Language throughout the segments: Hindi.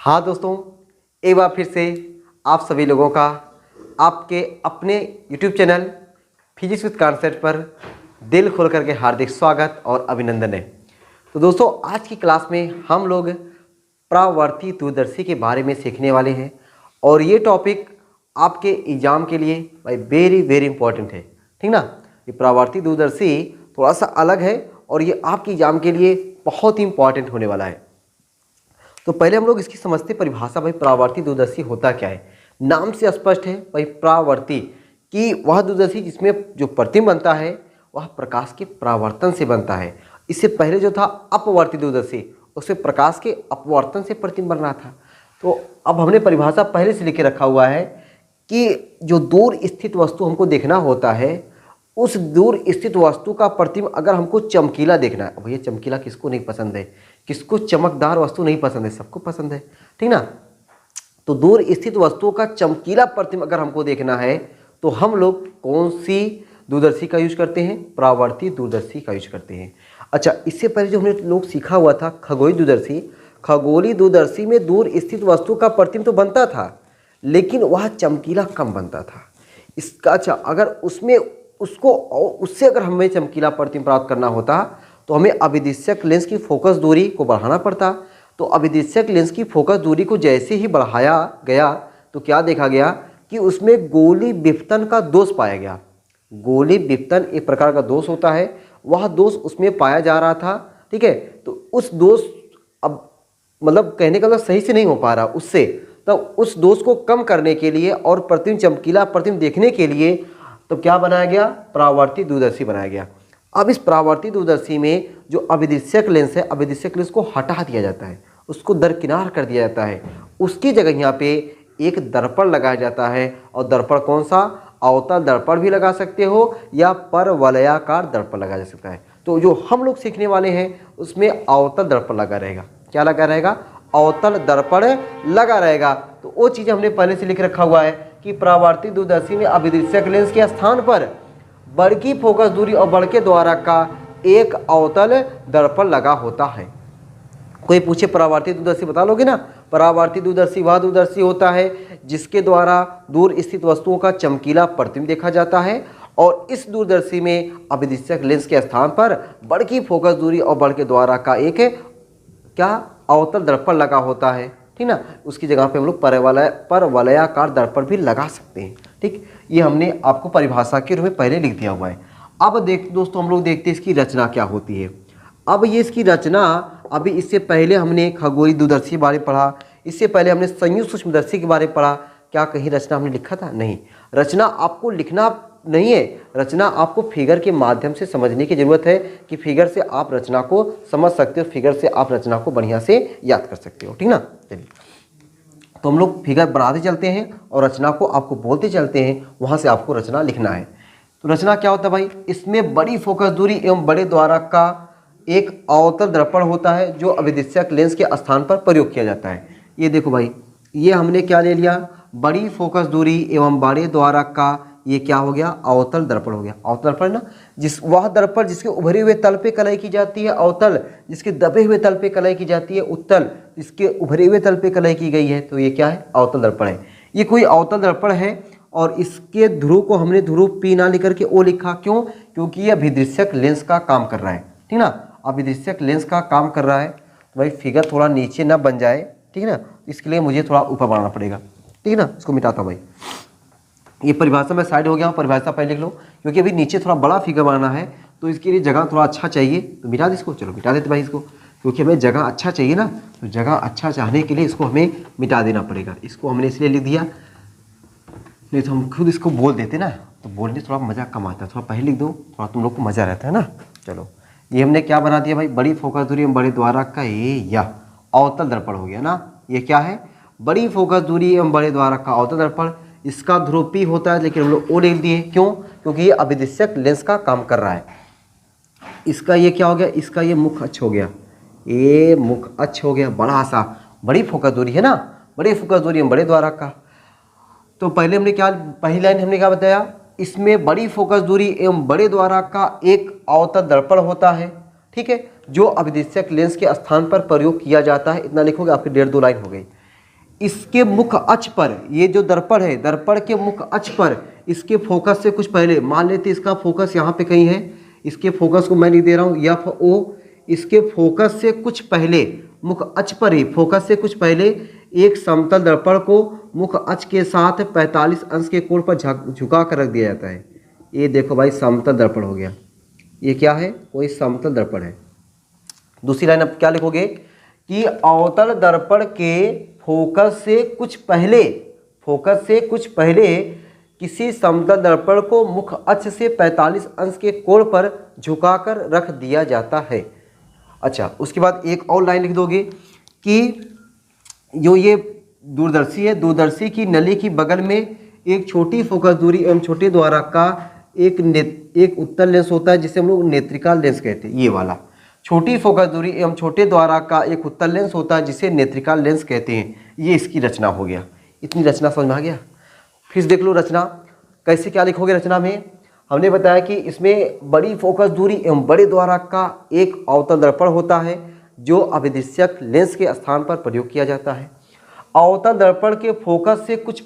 हाँ दोस्तों, एक बार फिर से आप सभी लोगों का आपके अपने YouTube channel physics with concept पर दिल खोल करके हार्दिक स्वागत और अभिनंदन है। तो दोस्तों, आज की क्लास में हम लोग परावर्ती दूरदर्शी के बारे में सीखने वाले हैं और ये टॉपिक आपके एग्जाम के लिए भाई वेरी वेरी इंपॉर्टेंट है, ठीक ना। ये परावर्ती दूरदर्शी थोड़ा सा अलग है और ये आपके एग्जाम के लिए बहुत ही इंपॉर्टेंट होने वाला है। तो पहले हम लोग इसकी समझते परिभाषा। भाई परावर्ती दूरदर्शी होता क्या है? नाम से स्पष्ट है भाई, परावर्ती कि वह दूरदर्शी जिसमें जो प्रतिबिंब बनता है वह प्रकाश के परावर्तन से बनता है। इससे पहले जो था अपवर्ती दूरदर्शी, उससे प्रकाश के अपवर्तन से प्रतिबिंब बन रहा था। तो अब हमने परिभाषा पहले से लिखे रखा हुआ है कि जो दूर स्थित वस्तु हमको देखना होता है, उस दूर स्थित वस्तु का प्रतिबिंब अगर हमको चमकीला देखना है, भैया चमकीला किसको नहीं पसंद है, किसको चमकदार वस्तु नहीं पसंद है, सबको पसंद है, ठीक ना। तो दूर स्थित वस्तुओं का चमकीला प्रतिबिंब अगर हमको देखना है तो हम लोग कौन सी दूरदर्शी का यूज करते हैं? परावर्ती दूरदर्शी का यूज करते हैं। अच्छा, इससे पहले जो हमने लोग सीखा हुआ था खगोलीय दूरदर्शी, खगोलीय दूरदर्शी में दूर स्थित वस्तु का प्रतिबिंब तो बनता था लेकिन वह चमकीला कम बनता था। इसका अच्छा, अगर उसमें उससे अगर हमें चमकीला प्रतिबिंब प्राप्त करना होता तो हमें अभिदिश्यक लेंस की फोकस दूरी को बढ़ाना पड़ता। तो अभिदिश्यक लेंस की फोकस दूरी को जैसे ही बढ़ाया गया तो क्या देखा गया कि उसमें गोली विपतन का दोष पाया गया। गोली विपतन एक प्रकार का दोष होता है, वह दोष उसमें पाया जा रहा था, ठीक है। तो उस दोष अब मतलब कहने का मतलब सही से नहीं हो पा रहा उससे, तो उस दोष को कम करने के लिए और प्रतिबिंब चमकीला प्रतिबिंब देखने के लिए तो क्या बनाया गया? परावर्ती दूरदर्शी बनाया गया। अब इस परावर्ती दूरदर्शी में जो अभिदिश्यक लेंस है, अभिदिश्यक लेंस को हटा दिया जाता है, उसको दरकिनार कर दिया जाता है। उसकी जगह यहाँ पे एक दर्पण लगाया जाता है। और दर्पण कौन सा? अवतल दर्पण भी लगा सकते हो या परवलयाकार दर्पण लगा जा सकता है। तो जो हम लोग सीखने वाले हैं उसमें अवतल दर्पण लगा रहेगा। क्या लगा रहेगा? अवतल दर्पण लगा रहेगा। तो वो चीज़ हमने पहले से लिख रखा हुआ है कि परावर्ती दूरदर्शी में अभिदिश्यक लेंस के स्थान पर बड़की फोकस दूरी और बड़के द्वारा का एक अवतल दर्पण लगा होता है। कोई पूछे परावर्ती दूरदर्शी बता लोगे ना? परावर्ती दूरदर्शी वह दूरदर्शी होता है जिसके द्वारा दूर स्थित वस्तुओं का चमकीला प्रतिबिंब देखा जाता है और इस दूरदर्शी में अभिदिश्यक लेंस के स्थान पर बड़की फोकस दूरी और बड़के द्वारा का एक क्या अवतल दर्पण लगा होता है, ठीक ना। उसकी जगह पे हम लोग परवलयाकार दर्पण भी लगा सकते हैं, ठीक। ये हमने आपको परिभाषा के रूप में पहले लिख दिया हुआ है। अब दोस्तों हम लोग देखते हैं इसकी रचना क्या होती है। अब ये इसकी रचना, अभी इससे पहले हमने खगोलीय दूरदर्शी के बारे में पढ़ा, इससे पहले हमने संयुक्त सूक्ष्मदर्शी के बारे में पढ़ा। क्या कहीं रचना हमने लिखा था? नहीं। रचना आपको लिखना नहीं है, रचना आपको फिगर के माध्यम से समझने की जरूरत है कि फिगर से आप रचना को समझ सकते हो, फिगर से आप रचना को बढ़िया से याद कर सकते हो, ठीक ना। चलिए, तो हम लोग फिगर बनाते चलते हैं और रचना को आपको बोलते चलते हैं, वहाँ से आपको रचना लिखना है। तो रचना क्या होता है भाई? इसमें बड़ी फोकस दूरी एवं बड़े द्वारक का एक अवतल दर्पण होता है जो अभिदिश्यक लेंस के स्थान पर प्रयोग किया जाता है। ये देखो भाई, ये हमने क्या ले लिया? बड़ी फोकस दूरी एवं बड़े द्वारक का ये क्या हो गया? अवतल दर्पण हो गया। अवतल दर्पण ना, वह दर्पण जिसके उभरे हुए तल पे कलाई की जाती है अवतल, जिसके दबे हुए तल पे कलाई की जाती है उत्तल, जिसके उभरे हुए तल पे कलाई की गई है, तो ये क्या है? अवतल दर्पण है। ये कोई अवतल दर्पण है और इसके ध्रुव को हमने ध्रुव पी ना लिख करके ओ लिखा। क्यों? क्योंकि ये अभिदृश्यक लेंस का काम कर रहा है, ठीक ना। अभिदृश्यक लेंस का काम कर रहा है तो भाई फिगर थोड़ा नीचे ना बन जाए, ठीक है ना। इसके लिए मुझे थोड़ा ऊपर बनाना पड़ेगा, ठीक है ना। इसको मिटाता हूँ भाई। ये परिभाषा में साइड हो गया, परिभाषा पहले लिख लो क्योंकि अभी नीचे थोड़ा बड़ा फिगर बनाना है तो इसके लिए जगह थोड़ा अच्छा चाहिए। तो मिटा दे इसको, चलो मिटा देते भाई इसको, क्योंकि हमें जगह अच्छा चाहिए ना। तो जगह अच्छा चाहने के लिए इसको हमें मिटा देना पड़ेगा। इसको हमने इसलिए लिख दिया, नहीं तो हम खुद इसको बोल देते ना, तो बोलने थोड़ा मज़ा कम आता है। थोड़ा पहले लिख दो, थोड़ा तुम लोग को मज़ा रहता है ना। चलो, ये हमने क्या बना दिया भाई? बड़ी फोकस दूरी एवं बड़े द्वारक का ये या अवतल दर्पण हो गया ना। ये क्या है? बड़ी फोकस दूरी एवं बड़े द्वारक का अवतल दर्पण। इसका ध्रुव पी होता है लेकिन हम लोग ओ लिख दिए। क्यों? क्योंकि ये अभिदिश्यक लेंस का काम कर रहा है। इसका ये क्या हो गया? इसका ये मुख अक्ष हो गया, ये मुख अक्ष हो गया बड़ा सा। बड़ी फोकस दूरी है ना, बड़ी फोकस दूरी एवं बड़े द्वारक का। तो पहले हमने क्या, पहली लाइन हमने क्या बताया? इसमें बड़ी फोकस दूरी एवं बड़े द्वारक का एक अवतल दर्पण होता है, ठीक है, जो अभिदिश्यक लेंस के स्थान पर प्रयोग किया जाता है। इतना लिखोगे आपकी 1.5-2 लाइन हो गई। इसके मुख अक्ष पर, ये जो दर्पण है, दर्पण के मुख अक्ष पर इसके फोकस से कुछ पहले, मान लेते इसका फोकस यहाँ पे कहीं है, इसके फोकस को मैं नहीं दे रहा हूँ एफ ओ, इसके फोकस से कुछ पहले, मुख अक्ष पर ही फोकस से कुछ पहले एक समतल दर्पण को मुख अक्ष के साथ 45 अंश के कोण पर झुका कर रख दिया जाता है। ये देखो भाई समतल दर्पण हो गया, ये क्या है, कोई समतल दर्पण है। दूसरी लाइन अब क्या लिखोगे कि अवतल दर्पण के फोकस से कुछ पहले, फोकस से कुछ पहले किसी समतल दर्पण को मुख अक्ष से 45 अंश के कोण पर झुकाकर रख दिया जाता है। अच्छा, उसके बाद एक और लाइन लिख दोगे कि जो ये दूरदर्शी है, दूरदर्शी की नली की बगल में एक छोटी फोकस दूरी एवं छोटे द्वारक का एक उत्तल लेंस होता है जिसे हम लोग नेत्रिका लेंस कहते हैं। ये वाला छोटी फोकस दूरी एवं छोटे द्वारक का एक उत्तल लेंस होता है जिसे नेत्रिका लेंस कहते हैं। ये इसकी रचना हो गया। इतनी रचना समझ में आ गया। फिर देख लो रचना कैसे, क्या लिखोगे रचना में। हमने बताया कि इसमें बड़ी फोकस दूरी एवं बड़े द्वारक का एक अवतल दर्पण होता है जो अभिदृश्यक लेंस के स्थान पर प्रयोग किया जाता है। अवतल दर्पण के फोकस से कुछ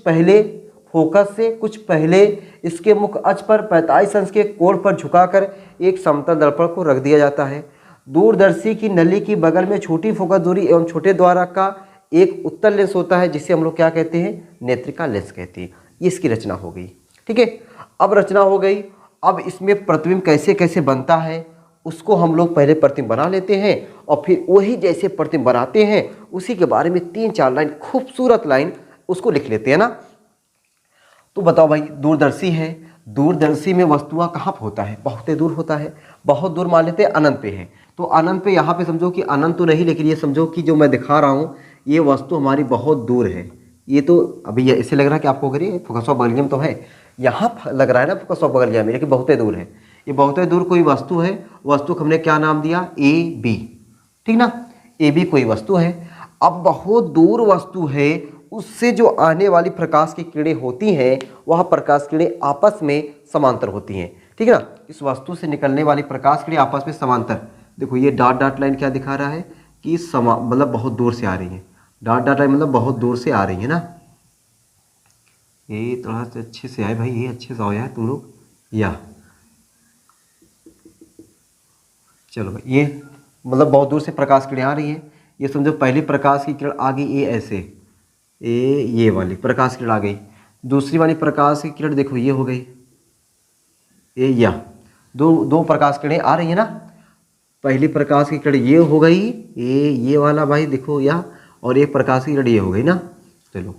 पहले इसके मुख अक्ष पर 45 अंश के कोण पर झुकाकर एक समतल दर्पण को रख दिया जाता है। दूरदर्शी की नली की बगल में छोटी फोकस दूरी एवं छोटे द्वारक का एक उत्तल लेंस होता है जिसे हम लोग क्या कहते हैं, नेत्रिका लेंस कहते हैं। ये इसकी रचना हो गई। ठीक है, अब रचना हो गई। अब इसमें प्रतिबिंब कैसे कैसे बनता है उसको हम लोग पहले प्रतिबिंब बना लेते हैं और फिर वही जैसे प्रतिबिंब बनाते हैं उसी के बारे में 3-4 लाइन, खूबसूरत लाइन उसको लिख लेते हैं ना। तो बताओ भाई, दूरदर्शी है, दूरदर्शी में वस्तुआ कहाँ पर होता है, बहुत दूर होता है। बहुत दूर मान लेते हैं अनंत पे है, तो अनंत पे यहाँ पे समझो कि अनंत तो नहीं, लेकिन ये समझो कि जो मैं दिखा रहा हूँ ये वस्तु हमारी बहुत दूर है। ये तो अभी ऐसे लग रहा है कि आपको करिए फोकस ऑफ बगलिया में तो है, यहाँ लग रहा है ना फोकस ऑफ बगलिया में, लेकिन बहुत दूर है। ये बहुत दूर कोई वस्तु है, वस्तु को हमने क्या नाम दिया, ए बी। ठीक ना, ए बी कोई वस्तु है। अब बहुत दूर वस्तु है, उससे जो आने वाली प्रकाश की किरणें होती हैं वह प्रकाश किरणें आपस में समांतर होती हैं। ठीक है ना, इस वस्तु से निकलने वाली प्रकाश किरणें आपस में समांतर। देखो ये डॉट डॉट लाइन क्या दिखा रहा है कि मतलब बहुत दूर से आ रही है। डॉट डॉट लाइन मतलब बहुत दूर से आ रही है ना। ये थोड़ा सा अच्छे से आए भाई, ये अच्छे से आओ यार तुम लोग। या चलो भाई, ये मतलब बहुत दूर से प्रकाश किरणें आ रही हैं। ये समझो पहली प्रकाश की किरण आ गई, ये ऐसे, ये वाली प्रकाश किरण आ गई। दूसरी वाली प्रकाश की किरण देखो ये हो गई, या दो प्रकाश किरणें आ रही है ना। पहली प्रकाश की किरण ये हो गई, ये वाला भाई देखो या, और एक प्रकाश की किरण ये हो गई ना। चलो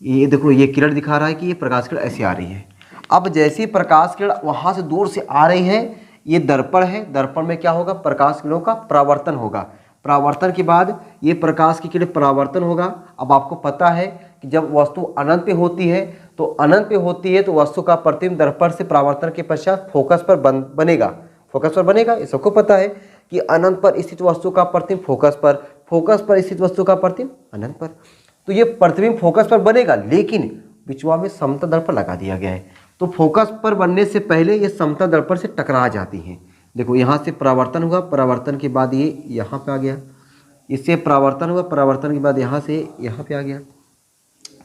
ये देखो ये किरण दिखा रहा है कि ये प्रकाश किरण ऐसे आ रही है। अब जैसी प्रकाश किरण वहाँ से दूर से आ रही है, ये दर्पण है, दर्पण में क्या होगा, प्रकाश किरणों का परावर्तन होगा। परावर्तन के बाद ये प्रकाश की किरण परावर्तन होगा। अब आपको पता है कि जब वस्तु अनंत पे होती है तो वस्तु का प्रतिबिंब दर्पण से परावर्तन के पश्चात फोकस पर बनेगा, फोकस पर बनेगा। ये सबको पता है कि अनंत पर स्थित वस्तु का प्रतिबिंब फोकस पर स्थित वस्तु का प्रतिबिंब अनंत पर। तो ये प्रतिबिंब फोकस पर बनेगा, लेकिन बिचवा में समतल दर्पण लगा दिया गया है। तो फोकस पर बनने से पहले ये समतल दर्पण से टकरा जाती हैं। देखो यहाँ से परावर्तन हुआ, परावर्तन के बाद ये यहाँ पे आ गया, इससे परावर्तन हुआ, परावर्तन के बाद यहाँ से यहाँ पे आ गया।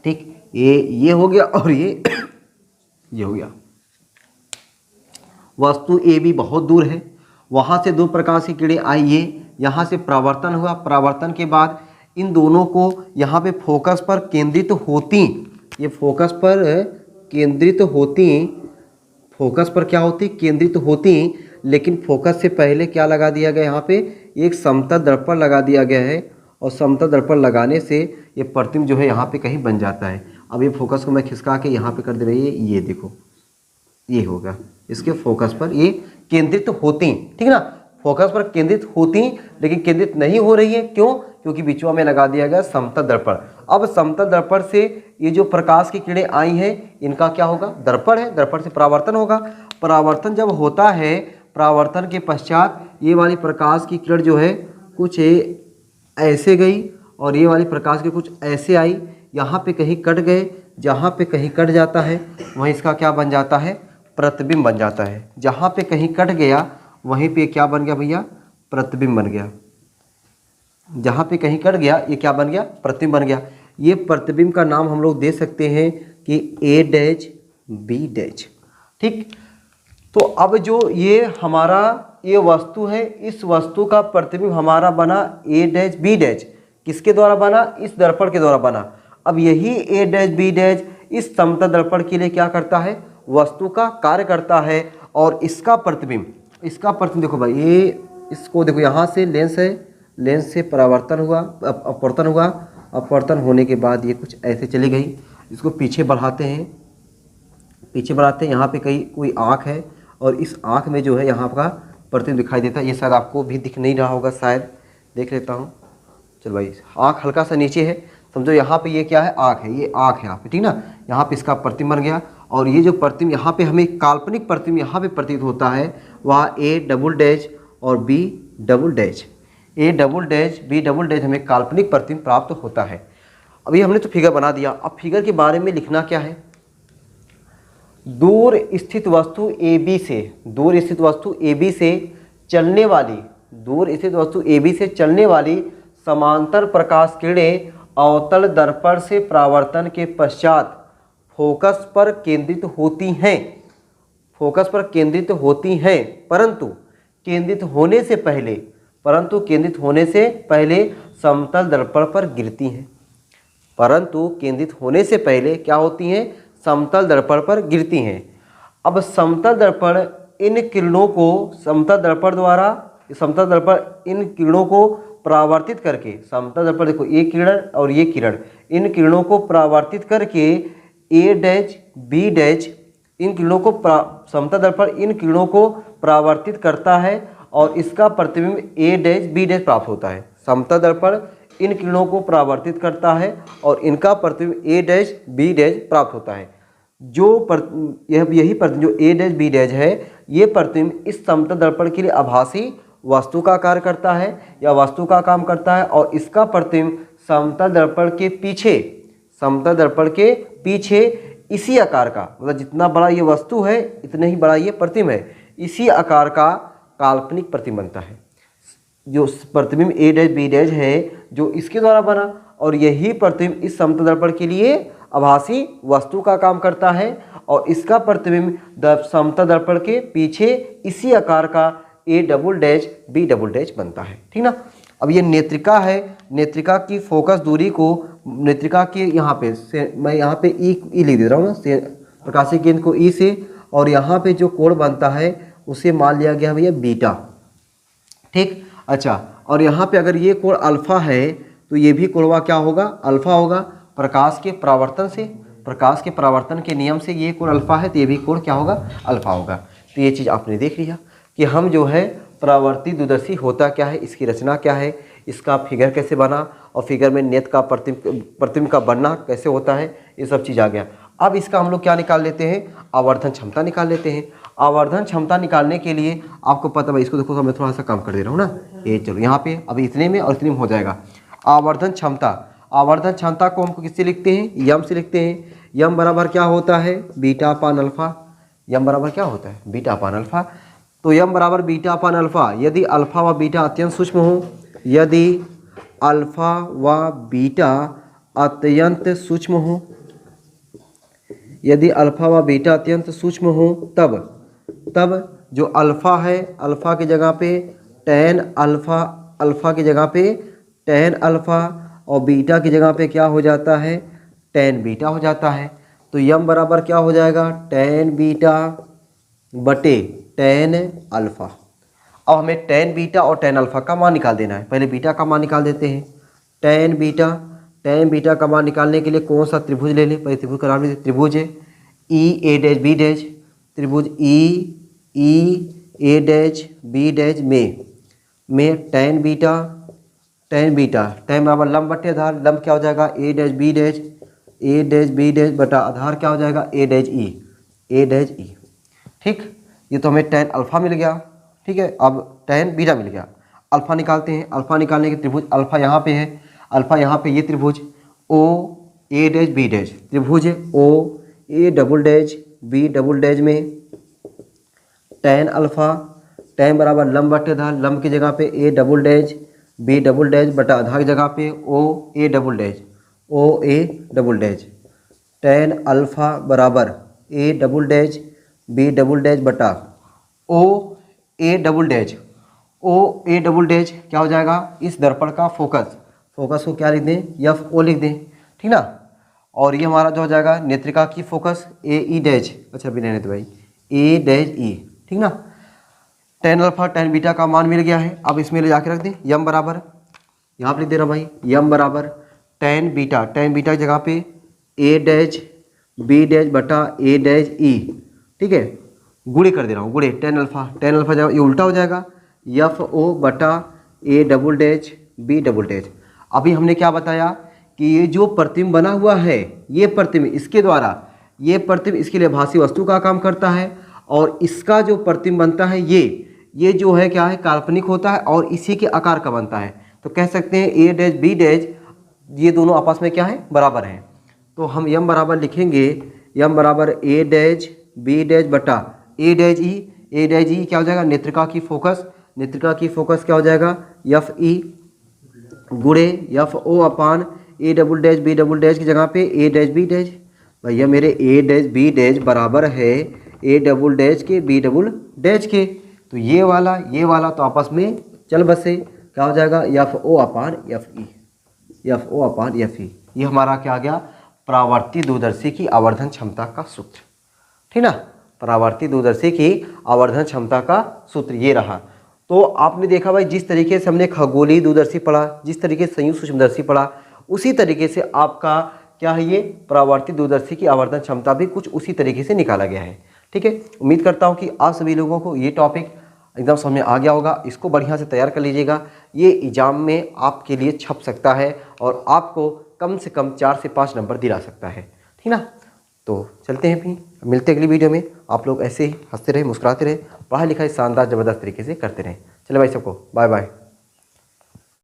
ठीक, ये हो गया और ये हो गया। वस्तु ए बी बहुत दूर है, वहाँ से दो प्रकाश की किरणें आई, ये यहाँ से परावर्तन हुआ, परावर्तन के बाद इन दोनों को यहाँ पे फोकस पर केंद्रित होती, ये फोकस पर केंद्रित होती, फोकस पर क्या होती, केंद्रित होती। लेकिन फोकस से पहले क्या लगा दिया गया, यहाँ पे एक समतल दर्पण लगा दिया गया है, और समतल दर्पण लगाने से ये प्रतिबिंब जो है यहाँ पे कहीं बन जाता है। अब ये फोकस को मैं खिसका के यहाँ पे कर दे रही है, ये देखो ये होगा, इसके फोकस पर ये केंद्रित होती। ठीक है ना, फोकस पर केंद्रित होती लेकिन केंद्रित नहीं हो रही है। क्यों? क्योंकि बीचवा में लगा दिया गया समतल दर्पण। अब समतल दर्पण से ये जो प्रकाश की किरणें आई हैं इनका क्या होगा, दर्पण है, दर्पण से परावर्तन होगा। परावर्तन जब होता है, परावर्तन के पश्चात ये वाली प्रकाश की किरण जो है कुछ ऐसे गई और ये वाली प्रकाश की कुछ ऐसे आई, यहाँ पे कहीं कट गए, जहाँ पे कहीं कट जाता है वहीं इसका क्या बन जाता है, प्रतिबिंब बन जाता है। जहाँ पे कहीं कट गया वहीं पे क्या बन गया भैया, प्रतिबिंब बन गया। जहाँ पे कहीं कट गया ये क्या बन गया, प्रतिबिंब बन गया। ये प्रतिबिंब का नाम हम लोग दे सकते हैं कि ए डैश बी डैश। ठीक, तो अब जो ये हमारा ये वस्तु है, इस वस्तु का प्रतिबिंब हमारा बना ए डैश बी डैश। किसके द्वारा बना? इस दर्पण के द्वारा बना। अब यही ए डैश बी डैश इस समतल दर्पण के लिए क्या करता है? वस्तु का कार्य करता है। और इसका प्रतिबिंब देखो भाई, ये इसको देखो, यहाँ से लेंस है, लेंस से परावर्तन हुआ, अपवर्तन हुआ, अपवर्तन होने के बाद ये कुछ ऐसे चली गई। इसको पीछे बढ़ाते हैं, यहाँ पे कोई आँख है और इस आँख में जो है यहाँ का प्रतिबिंब दिखाई देता है। ये शायद आपको भी दिख नहीं रहा होगा, शायद देख लेता हूँ। चलो भाई, आँख हल्का सा नीचे है, समझो यहाँ पे ये क्या है? आँख है, ये आँख है यहाँ पे, ठीक ना। यहाँ पे इसका प्रतिबिंब बन गया और ये जो प्रतिबिंब यहाँ पे हमें काल्पनिक प्रतिबिंब यहाँ पे प्रतीत होता है, वह ए डबल डैश और B double dash, A double dash B double dash हमें काल्पनिक प्रतिबिंब प्राप्त होता है। अभी हमने तो फिगर बना दिया, अब फिगर के बारे में लिखना क्या है? दूर स्थित वस्तु ए बी से चलने वाली समांतर प्रकाश किरणें अवतल दर्पण से परावर्तन के पश्चात फोकस पर केंद्रित होती हैं, परंतु केंद्रित होने से पहले समतल दर्पण पर गिरती हैं। क्या होती हैं? समतल दर्पण पर गिरती हैं। अब समतल दर्पण इन किरणों को परावर्तित करके, समतल दर्पण देखो, ये किरण और ये किरण, इन किरणों को परावर्तित करके ए डैश बी डैश, समतल दर्पण इन किरणों को परावर्तित करता है और इसका प्रतिबिंब ए डैश बी डैश प्राप्त होता है। समतल दर्पण इन किरणों को परावर्तित करता है और इनका प्रतिबिंब ए डैश बी डैश प्राप्त होता है। यही प्रतिबिंब जो ए डैश बी डैश है, ये प्रतिबिंब इस समतल दर्पण के लिए आभासी वस्तु का कार्य करता है या वस्तु का काम करता है और इसका प्रतिबिंब समतल दर्पण के पीछे इसी आकार का, मतलब जितना बड़ा ये वस्तु है इतने ही बड़ा ये प्रतिबिंब है, इसी आकार का काल्पनिक प्रतिबिंब बनता है। जो प्रतिबिंब ए डैश बी डैश है जो इसके द्वारा बना और यही प्रतिबिंब इस समतल दर्पण के लिए आभासी वस्तु का काम करता है और इसका प्रतिबिंब समतल दर्पण के पीछे इसी आकार का A double dash B double dash बनता है, ठीक ना। अब ये नेत्रिका है, नेत्रिका की फोकस दूरी को, नेत्रिका के यहाँ पे मैं यहाँ पे ई लिख दे रहा हूँ ना, प्रकाशीय केंद्र को ई से, और यहाँ पे जो कोण बनता है उसे मान लिया गया भैया बीटा, ठीक। अच्छा, और यहाँ पे अगर ये कोण अल्फा है तो ये भी कोण क्या होगा? अल्फा होगा। प्रकाश के परावर्तन के नियम से ये कोण अल्फा है तो ये भी कोण क्या होगा? अल्फा होगा। तो ये चीज़ आपने देख लिया कि हम जो है परावर्ती दूरदर्शी होता क्या है, इसकी रचना क्या है, इसका फिगर कैसे बना और फिगर में नेत्र का प्रतिबिंब का बनना कैसे होता है, ये सब चीज़ आ गया। अब इसका हम लोग क्या निकाल लेते हैं? आवर्धन क्षमता निकाल लेते हैं। आवर्धन क्षमता निकालने के लिए आपको पता है, इसको देखो मैं थोड़ा सा कम कर दे रहा हूँ ना, ये चलो यहाँ पे अभी इतने में और इतने में हो जाएगा। आवर्धन क्षमता को हमको किससे लिखते हैं? यम से लिखते हैं। यम बराबर क्या होता है? बीटा अपान अल्फा। यम बराबर क्या होता है? बीटा अपान अल्फा। तो यम बराबर बीटा अपान अल्फा। यदि अल्फा व बीटा अत्यंत सूक्ष्म हो, यदि अल्फा व बीटा अत्यंत सूक्ष्म हो, यदि अल्फा व बीटा अत्यंत सूक्ष्म हो, तब जो अल्फा है, अल्फा की जगह पे tan अल्फा, अल्फा की जगह पे tan अल्फा और बीटा की जगह पे क्या हो जाता है? tan बीटा हो जाता है। तो यम बराबर क्या हो जाएगा? tan बीटा बटे tan अल्फा। अब हमें tan बीटा और tan अल्फा का मान निकाल देना है। पहले बीटा का मान निकाल देते हैं। tan बीटा का मान निकालने के लिए कौन सा त्रिभुज ले लें? पहले त्रिभुज का नाम लेते। त्रिभुज है ई ए डैश बी डैश, त्रिभुज ई ए डैश बी डैश में tan बीटा बराबर लंब बटे आधार, लंब क्या हो जाएगा? ए डैश बी डैश बटा आधार क्या हो जाएगा? ए डैश ई, ठीक। ये तो हमें tan अल्फा मिल गया, ठीक है। अब tan बीटा मिल गया। अल्फा निकालते हैं। अल्फा निकालने के त्रिभुज अल्फा यहाँ पे है, अल्फा यहाँ पे ये त्रिभुज O A dash B dash, त्रिभुज है O A double dash B double dash में tan अल्फा, tan बराबर लंब बटे आधार, लंब की जगह पे A double dash B double dash बटा आधार की जगह पे O A double dash, O A double dash, tan alpha बराबर A double dash B double dash बटा O A double dash. O A double dash क्या हो जाएगा, इस दर्पण का फोकस, फोकस को क्या लिख दें, एफ ओ लिख दें, ठीक ना। और ये हमारा जो हो जाएगा नेत्रिका की फोकस ए ई डैश, अच्छा भी रहने दो भाई, ए डैश ई, ठीक ना। टेन अल्फा टेन बीटा का मान मिल गया है। अब इसमें ले जाके रख दें यम बराबर, यहाँ पर लिख दे रहा हूँ भाई, यम बराबर टेन बीटा की जगह पे ए डैश बी डैश बटा ए डैश ई, ठीक है, गुणे कर दे रहा हूँ, गुणे टेन अल्फा जगह ये उल्टा हो जाएगा, एफ ओ बटा A double dash B double dash. अभी हमने क्या बताया कि ये जो प्रतिबिंब बना हुआ है, ये प्रतिबिंब इसके द्वारा, ये प्रतिबिंब इसके लिए भासी वस्तु का काम करता है, और इसका जो प्रतिबिंब बनता है ये जो है क्या है, काल्पनिक होता है और इसी के आकार का बनता है। तो कह सकते हैं ए डैश बी डैश ये दोनों आपस में क्या है, बराबर हैं। तो हम यम बराबर लिखेंगे, यम बराबर ए डैश बी डैश बटा ए डैश ई, ए डैश ई क्या हो जाएगा, नेत्रिका की फोकस, नेत्रिका की फोकस क्या हो जाएगा, एफ ई गुणे F O upon A double dash B double dash की जगह पे ए डैश बी डैश। भैया मेरे ए डैश बी डैश बराबर है ए डबल डैश के बी डबल डैश के, तो ये वाला तो आपस में चल बसे, क्या हो जाएगा, F O upon F E, F O upon F E. ये हमारा क्या आ गया, परावर्ती दूरदर्शी की आवर्धन क्षमता का सूत्र, ठीक ना। परावर्ती दूरदर्शी की आवर्धन क्षमता का सूत्र ये रहा। तो आपने देखा भाई, जिस तरीके से हमने खगोलीय दूरदर्शी पढ़ा, जिस तरीके से संयुक्त सूक्ष्मदर्शी पढ़ा, उसी तरीके से आपका क्या है, ये परावर्ती दूरदर्शी की आवर्धन क्षमता भी कुछ उसी तरीके से निकाला गया है, ठीक है। उम्मीद करता हूँ कि आप सभी लोगों को ये टॉपिक एकदम समझ में आ गया होगा। इसको बढ़िया से तैयार कर लीजिएगा, ये एग्जाम में आपके लिए छप सकता है और आपको कम से कम 4 से 5 नंबर दिला सकता है, ठीक ना। तो चलते हैं, फिर मिलते हैं अगली वीडियो में। आप लोग ऐसे ही हंसते रहे, मुस्कुराते रहे, पढ़ाई लिखाई शानदार ज़बरदस्त तरीके से करते रहें। चलो भाई, सबको बाय बाय।